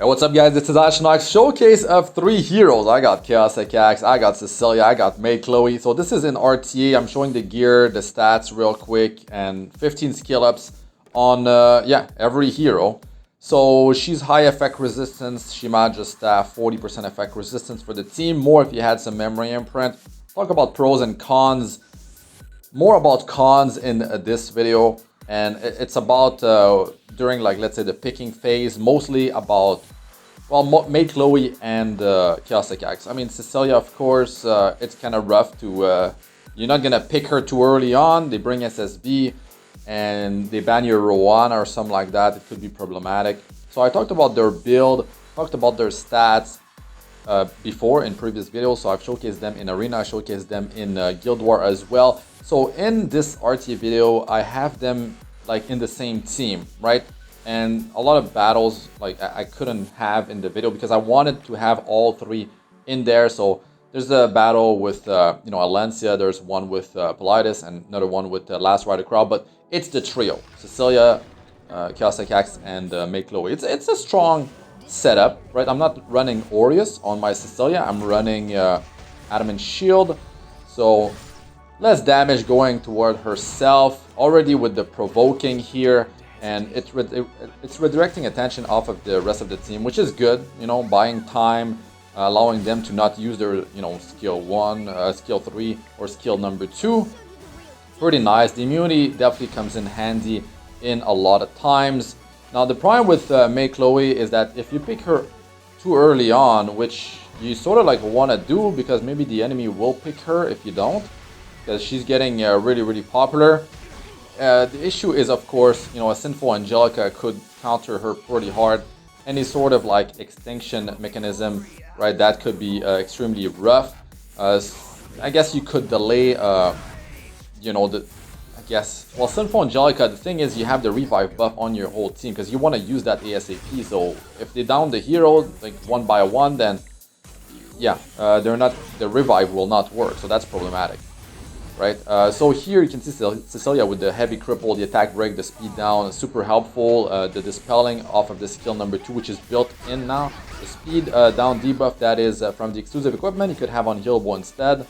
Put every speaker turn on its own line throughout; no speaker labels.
Hey, what's up guys, this is Astranox, showcase of 3 heroes. I got Sect Axe, I got Cecilia, I got Maid Chloe. So this is in RTA, I'm showing the gear, the stats real quick, and 15 skill ups on every hero. So she's high effect resistance, Shimaja staff, 40% effect resistance for the team, more if you had some memory imprint. Talk about pros and cons, more about cons in this video. And it's about during, like, let's say the picking phase, mostly about, well, Maid Chloe and Sect Axe. I mean, Cecilia, of course, it's kind of rough to, you're not gonna pick her too early on. They bring SSB and they ban your Rowan or something like that. It could be problematic. So I talked about their build, talked about their stats before in previous videos. So I've showcased them in Arena, I showcased them in Guild War as well. So in this RTA video, I have them like in the same team, right? And a lot of battles like I couldn't have in the video because I wanted to have all 3 in there. So there's a battle with Alencia, there's one with Politis, and another one with Last Rider Crowd, but it's the trio: Cecilia, Sect Axe, and Maid Chloe. It's a strong setup, right? I'm not running Aureus on my Cecilia, I'm running Adamant Shield, so less damage going toward herself already with the provoking here, and it's redirecting attention off of the rest of the team, which is good, you know, buying time, allowing them to not use their, you know, skill 1, skill 3, or skill number 2. Pretty nice. The immunity definitely comes in handy in a lot of times. Now the problem with Maid Chloe is that if you pick her too early on, which you sort of like want to do because maybe the enemy will pick her if you don't, because she's getting really popular. The issue is, of course, you know, a Sinful Angelica could counter her pretty hard. Any sort of like extinction mechanism, right, that could be extremely rough. I guess you could delay, you know, well, Sinful Angelica, the thing is you have the revive buff on your whole team because you want to use that ASAP. So if they down the hero like 1 by 1, then yeah, the revive will not work. So that's problematic. Right, so here you can see Cecilia with the heavy cripple, the attack break, the speed down, super helpful. The dispelling off of the skill number 2, which is built in now. The speed down debuff that is from the exclusive equipment, you could have on healable instead.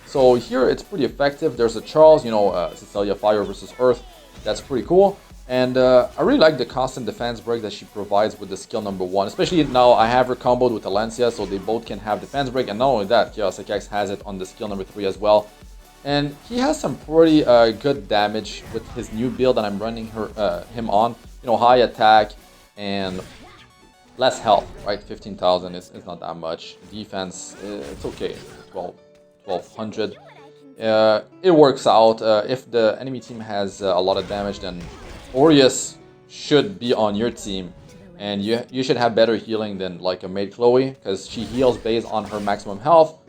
So here it's pretty effective. There's a Charles, you know, Cecilia Fire versus Earth. That's pretty cool. And I really like the constant defense break that she provides with the skill number 1. Especially now I have her comboed with Alencia, so they both can have defense break. And not only that, Sect Axe has it on the skill number 3 as well. And he has some pretty good damage with his new build that I'm running him on. You know, high attack and less health, right? 15,000 is not that much. Defense, it's okay. 1200. It works out. If the enemy team has a lot of damage, then Aureus should be on your team. And you should have better healing than like a Maid Chloe, because she heals based on her maximum health.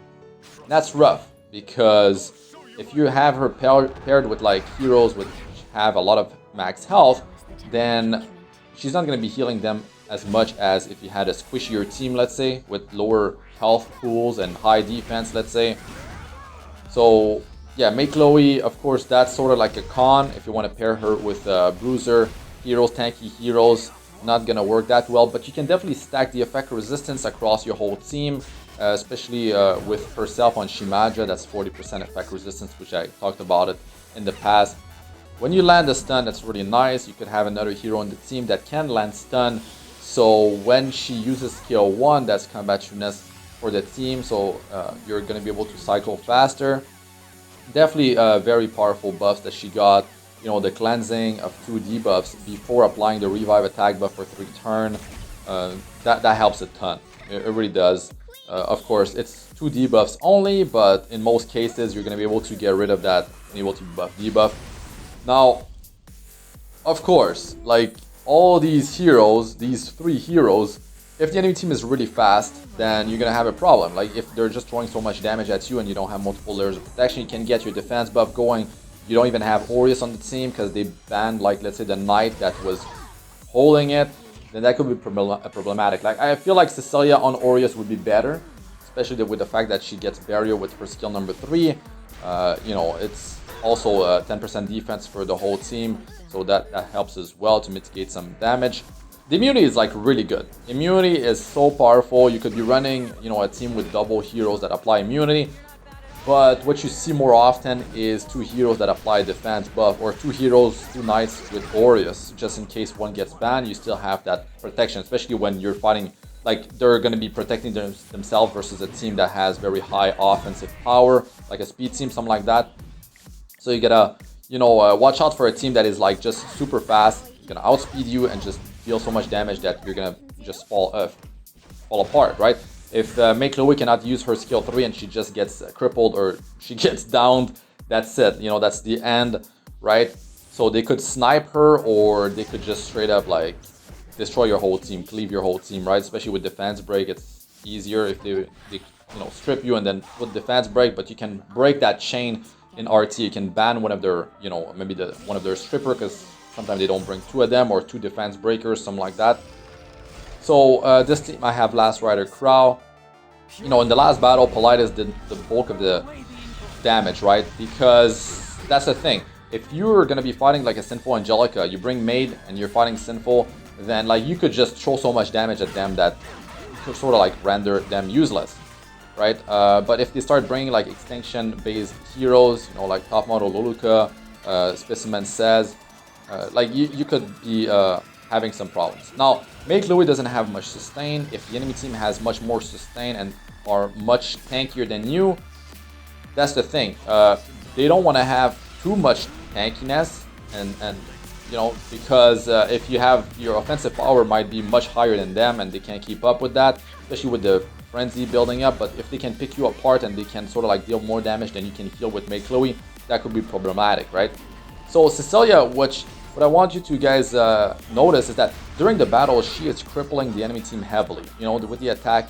That's rough, because if you have her paired with like heroes which have a lot of max health, then she's not going to be healing them as much as if you had a squishier team, let's say, with lower health pools and high defense, let's say. So yeah, Maid Chloe, of course, that's sort of like a con. If you want to pair her with bruiser heroes, tanky heroes, not going to work that well, but you can definitely stack the effect resistance across your whole team. Especially with herself on Shimaja, that's 40% effect resistance, which I talked about it in the past. When you land a stun, that's really nice. You could have another hero on the team that can land stun. So when she uses skill 1, that's combat shrewdness for the team. So you're going to be able to cycle faster. Definitely very powerful buffs that she got. You know, the cleansing of 2 debuffs before applying the revive attack buff for 3 turn. That helps a ton. It really does. Of course, it's 2 debuffs only, but in most cases, you're going to be able to get rid of that and able to buff debuff. Now, of course, like all these heroes, these 3 heroes, if the enemy team is really fast, then you're going to have a problem. Like if they're just throwing so much damage at you and you don't have multiple layers of protection, you can get your defense buff going. You don't even have Aureus on the team because they banned, like, let's say the knight that was holding it. Then that could be problematic. Like I feel like Cecilia on Aureus would be better, especially with the fact that she gets barrier with her skill number 3. You know, it's also 10% defense for the whole team, so that helps as well to mitigate some damage. the immunity is like really good. Immunity is so powerful. You could be running, you know, a team with double heroes that apply immunity. But what you see more often is 2 heroes that apply defense buff, or 2 heroes, 2 knights with Aureus. Just in case one gets banned, you still have that protection, especially when you're fighting, like they're going to be protecting themselves versus a team that has very high offensive power, like a speed team, something like that. So you gotta, you know, watch out for a team that is like just super fast, gonna outspeed you and just deal so much damage that you're gonna just fall apart, right? If Maid Chloe cannot use her skill 3 and she just gets crippled or she gets downed, that's it. You know, that's the end, right? So they could snipe her, or they could just straight up like destroy your whole team, cleave your whole team, right? Especially with defense break, it's easier if they you know, strip you and then put defense break. But you can break that chain in RT. You can ban one of their, you know, maybe one of their stripper, because sometimes they don't bring 2 of them, or 2 defense breakers, something like that. So this team, I have Last Rider Crow. You know, in the last battle, Politis did the bulk of the damage, right? Because that's the thing. If you're going to be fighting like a Sinful Angelica, you bring Maid and you're fighting Sinful, then like you could just throw so much damage at them that could sort of like render them useless, right? But if they start bringing like extinction-based heroes, you know, like top model Luluka, Specimen Says, like you could be having some problems. Now, Maid Chloe doesn't have much sustain. If the enemy team has much more sustain and are much tankier than you, that's the thing. They don't want to have too much tankiness, and you know, because if you have your offensive power might be much higher than them and they can't keep up with that, especially with the frenzy building up. But if they can pick you apart and they can sort of like deal more damage than you can heal with Maid Chloe, that could be problematic, right? So Cecilia, what I want you to guys notice is that during the battle, she is crippling the enemy team heavily. You know, with the attack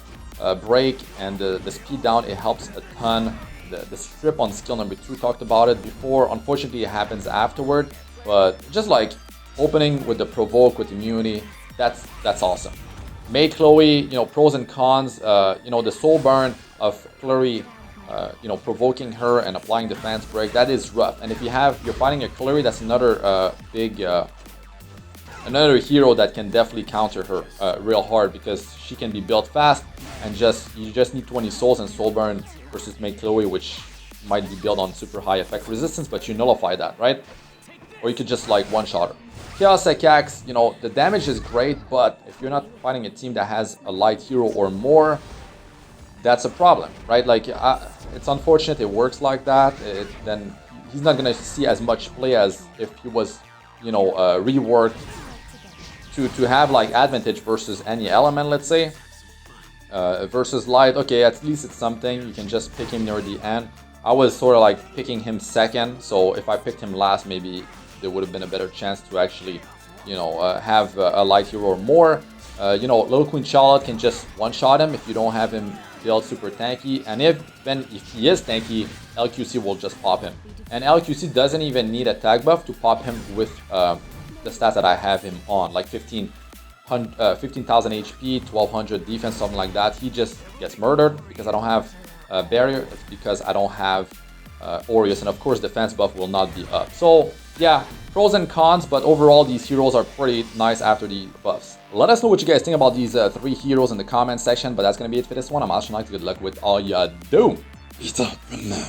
break and the speed down, it helps a ton. The strip on skill number 2, talked about it before. Unfortunately, it happens afterward. But just like opening with the provoke with immunity, that's awesome. Maid Chloe, you know, pros and cons. You know, the soul burn of Flurry, you know, provoking her and applying defense break, that is rough. And if you're fighting a Flurry, that's another another hero that can definitely counter her real hard, because she can be built fast and you just need 20 souls and soul burn versus Maid Chloe, which might be built on super high effect resistance, but you nullify that, right? Or you could just like one-shot her. Chaos Sect Axe, you know, the damage is great, but if you're not fighting a team that has a light hero or more, that's a problem, right? Like, it's unfortunate it works like that. Then he's not going to see as much play as if he was, you know, reworked to have like advantage versus any element, let's say. Versus light, okay, at least it's something. You can just pick him near the end. I was sort of like picking him second, so if I picked him last, maybe there would have been a better chance to actually, you know, have a light hero or more. You know, Little Queen Charlotte can just one-shot him if you don't have him built super tanky, and if he is tanky, LQC will just pop him. And LQC doesn't even need a tag buff to pop him with the stats that I have him on, like 15,000 HP, 1200 defense, something like that. He just gets murdered because I don't have barrier. It's because I don't have Aureus, and of course defense buff will not be up. So yeah, pros and cons, but overall these heroes are pretty nice after the buffs. Let us know what you guys think about these 3 heroes in the comment section, but that's gonna be it for this one. I'm Astranox. Good luck with all ya do. Peace out for now.